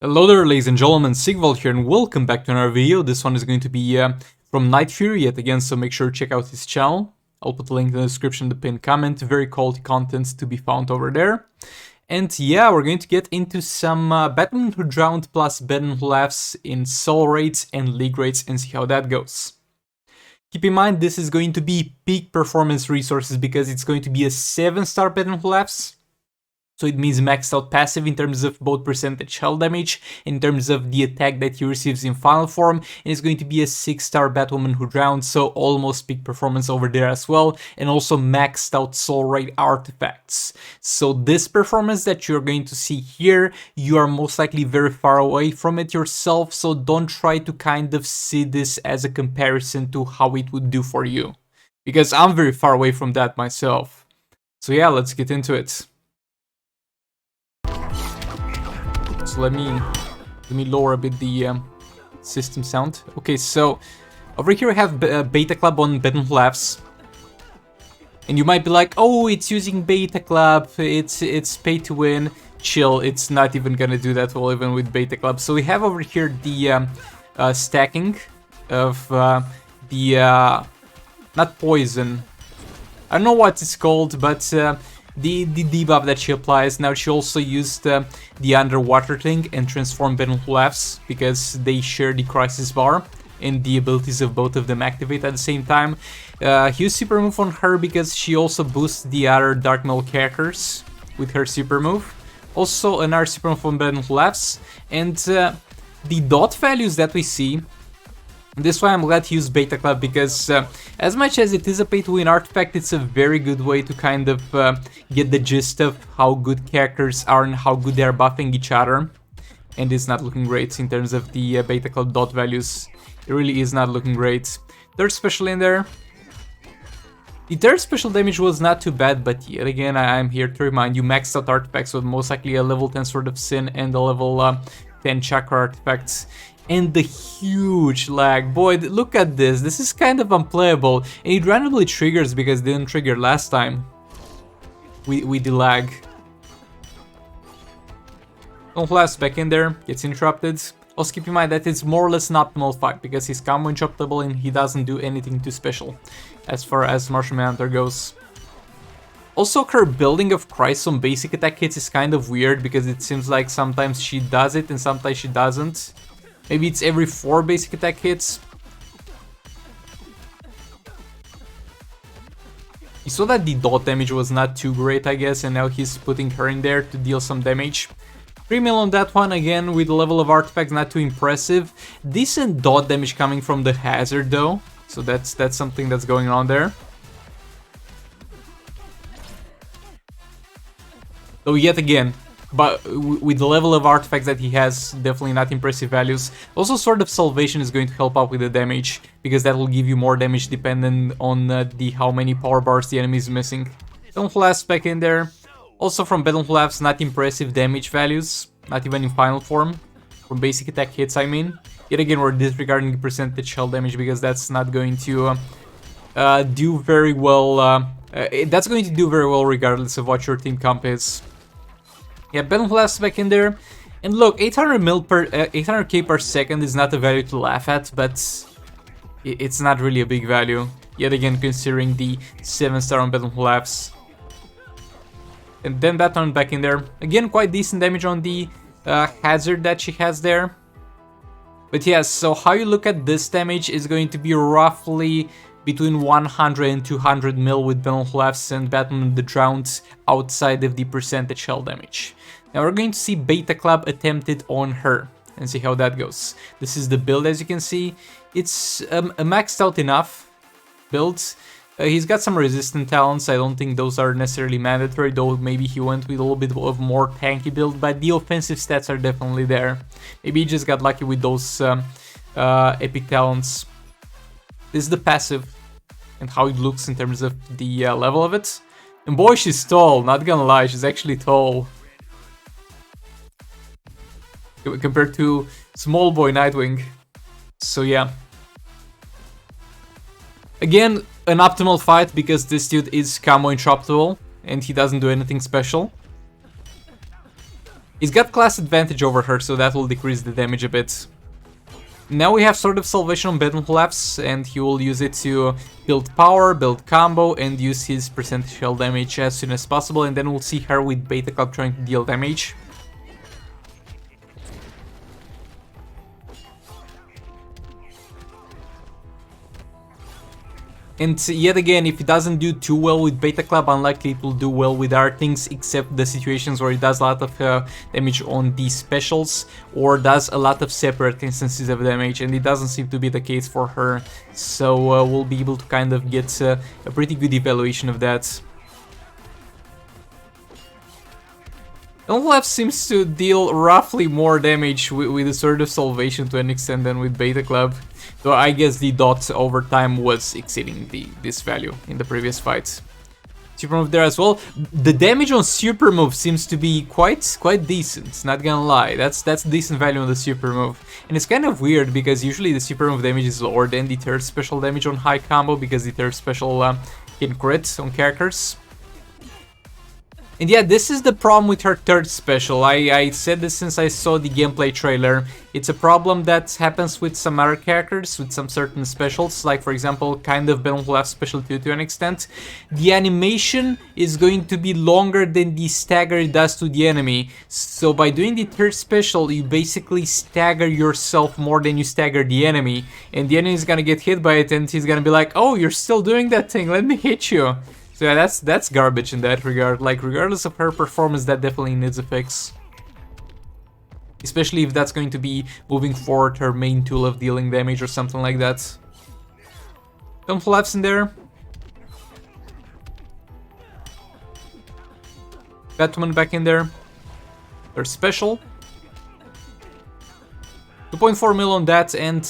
Hello there, ladies and gentlemen, Sigval here, and welcome back to another video. This one is going to be from Night Fury yet again, so make sure to check out his channel. I'll put the link in the description, the pinned comment. Very quality content to be found over there. And yeah, we're going to get into some Batwoman who drowned plus Batman who laughs in solo raids and league raids and see how that goes. Keep in mind, this is going to be peak performance resources because it's going to be a 7-star Batman who laughs. So it means maxed out passive in terms of both percentage health damage, in terms of the attack that he receives in final form, and it's going to be a 6-star Batwoman who drowns, so almost peak performance over there as well, and also maxed out soul raid artifacts. So this performance that you're going to see here, you are most likely very far away from it yourself, so don't try to kind of see this as a comparison to how it would do for you. Because I'm very far away from that myself. So yeah, let's get into it. So let me lower a bit the system sound. Okay, so over here I have Beta Club on Batman who laughs, and you might be like, "Oh, it's using Beta Club. It's pay to win." Chill. It's not even gonna do that well even with Beta Club. So we have over here the stacking of the not poison. I don't know what it's called, but the debuff that she applies. Now she also used the underwater thing and transformed Batman who laughs because they share the crisis bar and the abilities of both of them activate at the same time. He used super move on her because she also boosts the other Dark Metal characters with her super move. Also another super move on Batman who laughs, and the dot values that we see. This is why I'm glad to use Beta Club, because as much as it is a pay-to-win artifact, it's a very good way to kind of get the gist of how good characters are and how good they are buffing each other. And it's not looking great in terms of the Beta Club dot values. It really is not looking great. Third special in there. The third special damage was not too bad, but yet again, I'm here to remind you, maxed out artifacts with most likely a level 10 Sword of Sin and a level 10 Chakra artifacts. And the huge lag. Boy, look at this. This is kind of unplayable. And it randomly triggers because it didn't trigger last time with the lag. Don't last back in there, gets interrupted. Also keep in mind that it's more or less an optimal fight because he's combo interruptible and he doesn't do anything too special as far as Martian Manhunter goes. Also, her building of Christ on basic attack hits is kind of weird because it seems like sometimes she does it and sometimes she doesn't. Maybe it's every 4 basic attack hits. You saw that the dot damage was not too great, I guess, and now he's putting her in there to deal some damage. 3 mil on that one, again, with the level of artifacts not too impressive. Decent dot damage coming from the hazard, though, so that's something that's going on there. Though yet again, but with the level of artifacts that he has, definitely not impressive values. Also, Sword of Salvation is going to help out with the damage, because that will give you more damage dependent on how many power bars the enemy is missing. Don't last back in there. Also from Batman who laughs, not impressive damage values, not even in final form. From basic attack hits, I mean. Yet again, we're disregarding the percentage health damage, because that's not going to do very well. That's going to do very well regardless of what your team comp is. Yeah, Batman who laughs back in there. And look, 800k per second is not a value to laugh at, but it's not really a big value. Yet again, considering the 7-star on Batman who laughs. And then that one back in there. Again, quite decent damage on the hazard that she has there. But yeah, so how you look at this damage is going to be roughly between 100 and 200 mil with Batman who laughs and Batman the Drowned outside of the percentage health damage. Now we're going to see Beta Club attempted on her and see how that goes. This is the build, as you can see. It's a maxed out enough build. He's got some resistant talents. I don't think those are necessarily mandatory, though maybe he went with a little bit of more tanky build, but the offensive stats are definitely there. Maybe he just got lucky with those epic talents. This is the passive and how it looks in terms of the level of it. And boy, she's tall, not gonna lie, she's actually tall. Compared to small boy Nightwing. So yeah. Again, an optimal fight because this dude is combo interruptible and he doesn't do anything special. He's got class advantage over her, so that will decrease the damage a bit. Now we have Sword of Salvation on Batwoman, and he will use it to build power, build combo, and use his percentage shell damage as soon as possible, and then we'll see her with Beta Club trying to deal damage. And yet again, if it doesn't do too well with Beta Club, unlikely it will do well with other things, except the situations where it does a lot of damage on the specials, or does a lot of separate instances of damage, and it doesn't seem to be the case for her, so we'll be able to kind of get a pretty good evaluation of that. Left seems to deal roughly more damage with the Sword of Salvation to an extent than with Beta Club. So I guess the dot over time was exceeding this value in the previous fight. Super move there as well. The damage on super move seems to be quite decent, not gonna lie. That's decent value on the super move. And it's kind of weird because usually the super move damage is lower than the third special damage on high combo, because the third special can crit on characters. And yeah, this is the problem with her third special. I said this since I saw the gameplay trailer. It's a problem that happens with some other characters, with some certain specials, like for example, kind of Batwoman special 2 to an extent. The animation is going to be longer than the stagger it does to the enemy. So by doing the third special, you basically stagger yourself more than you stagger the enemy. And the enemy is gonna get hit by it, and he's gonna be like, oh, you're still doing that thing, let me hit you. So yeah, that's garbage in that regard. Like, regardless of her performance, that definitely needs a fix. Especially if that's going to be moving forward her main tool of dealing damage or something like that. Some flaps in there. Batwoman back in there. They're special. 2.4 mil on that, and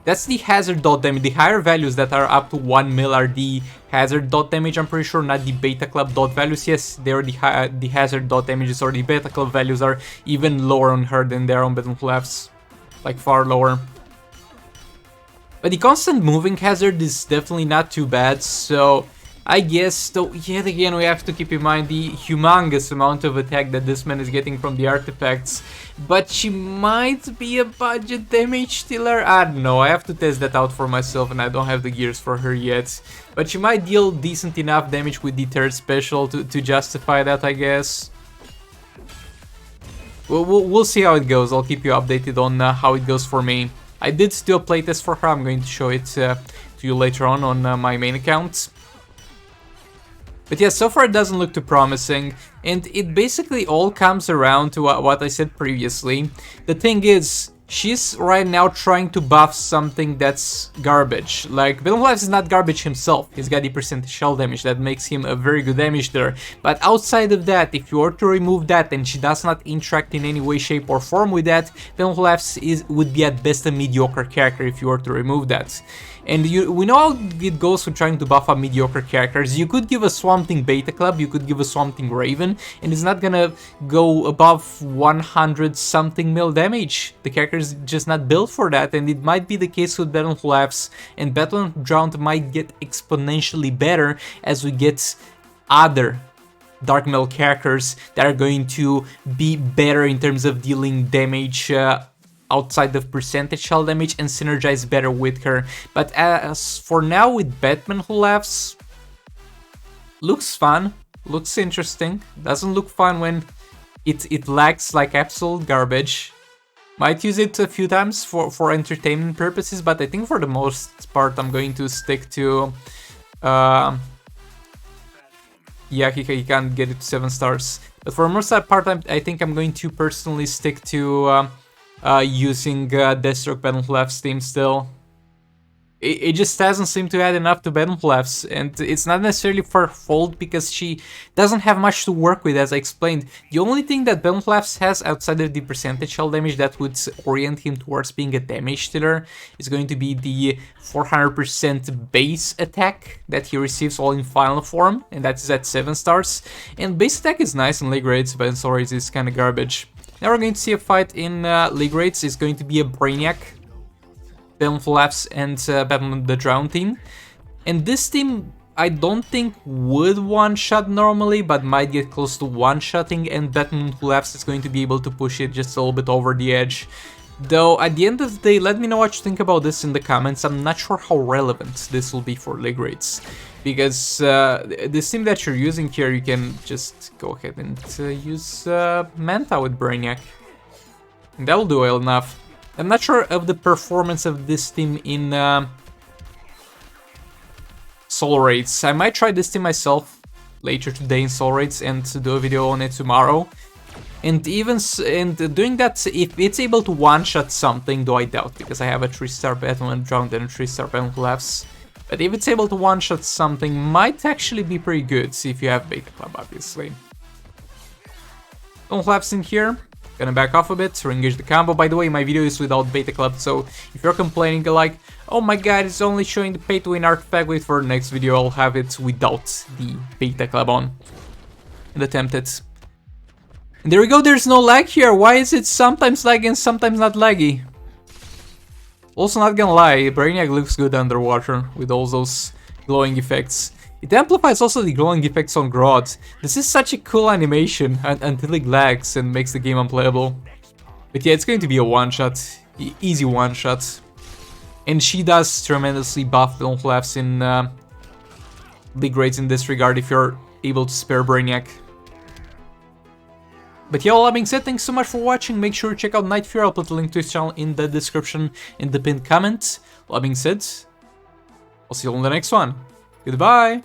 that's the hazard dot damage. The higher values that are up to 1 mil are the hazard dot damage, I'm pretty sure, not the Beta Club dot values. Yes, they are the hazard dot damages, or the Beta Club values are even lower on her than they are on Batwoman, like far lower. But the constant moving hazard is definitely not too bad, so I guess, though, yet again, we have to keep in mind the humongous amount of attack that this man is getting from the artifacts. But she might be a budget damage stealer? I don't know, I have to test that out for myself, and I don't have the gears for her yet. But she might deal decent enough damage with the third special to justify that, I guess. We'll see how it goes. I'll keep you updated on how it goes for me. I did do a playtest for her. I'm going to show it to you later on my main account. But yeah, so far it doesn't look too promising, and it basically all comes around to what I said previously. The thing is, she's right now trying to buff something that's garbage. Like, Batwoman is not garbage himself. He's got the percentage shell damage that makes him a very good damage dealer. But outside of that, if you were to remove that and she does not interact in any way, shape or form with that, Batwoman would be at best a mediocre character if you were to remove that. And we know how it goes with trying to buff up mediocre characters. You could give a Swamp Thing Beta Club, you could give a Swamp Thing Raven, and it's not gonna go above 100 something mil damage. The character is just not built for that, and it might be the case with Batwoman, and Batwoman Drowned might get exponentially better as we get other Dark Metal characters that are going to be better in terms of dealing damage outside of percentage shell damage and synergize better with her. But as for now, with Batman Who Laughs, looks fun, looks interesting. Doesn't look fun when it lags like absolute garbage. Might use it a few times for entertainment purposes, but I think for the most part I'm going to stick to yeah, he can't get it to 7 stars. But for the most part I think I'm going to personally stick to using Deathstroke Batwoman's team still. It just doesn't seem to add enough to Batwoman's, and it's not necessarily for her fault because she doesn't have much to work with, as I explained. The only thing that Batwoman has outside of the percentage shell damage that would orient him towards being a damage dealer is going to be the 400% base attack that he receives all in final form, and that is at 7 stars. And base attack is nice in league rates, but in soul rates it's kind of garbage. Now we're going to see a fight in league rates. It's going to be a Brainiac, Batwoman and Batman the Drowned team. And this team, I don't think would one-shot normally, but might get close to one-shotting, and Batman Collapse is going to be able to push it just a little bit over the edge. Though, at the end of the day, let me know what you think about this in the comments. I'm not sure how relevant this will be for league rates, because the team that you're using here, you can just go ahead and use Manta with Brainiac. And that'll do well enough. I'm not sure of the performance of this team in Soul Raids. I might try this team myself later today in Soul Raids and do a video on it tomorrow. And even doing that, if it's able to one-shot something, though I doubt, because I have a 3-star Batwoman Drowned and a 3-star Batman Collapse. But if it's able to one-shot something, might actually be pretty good, if you have Beta Club, obviously. Don't collapse in here. Gonna back off a bit to engage the combo. By the way, my video is without Beta Club, so if you're complaining like, oh my god, it's only showing the pay-to-win artifact, wait for the next video, I'll have it without the Beta Club on. And attempt it. And there we go, there's no lag here. Why is it sometimes laggy and sometimes not laggy? Also, not gonna lie, Brainiac looks good underwater with all those glowing effects. It amplifies also the glowing effects on Grodd. This is such a cool animation until it lags and makes the game unplayable. But yeah, it's going to be a one-shot, easy one-shot. And she does tremendously buff the Collapse in league rates in this regard if you're able to spare Brainiac. But yeah, all that being said, thanks so much for watching. Make sure to check out Night Fear. I'll put the link to his channel in the description in the pinned comment. All that being said, I'll see you on the next one. Goodbye!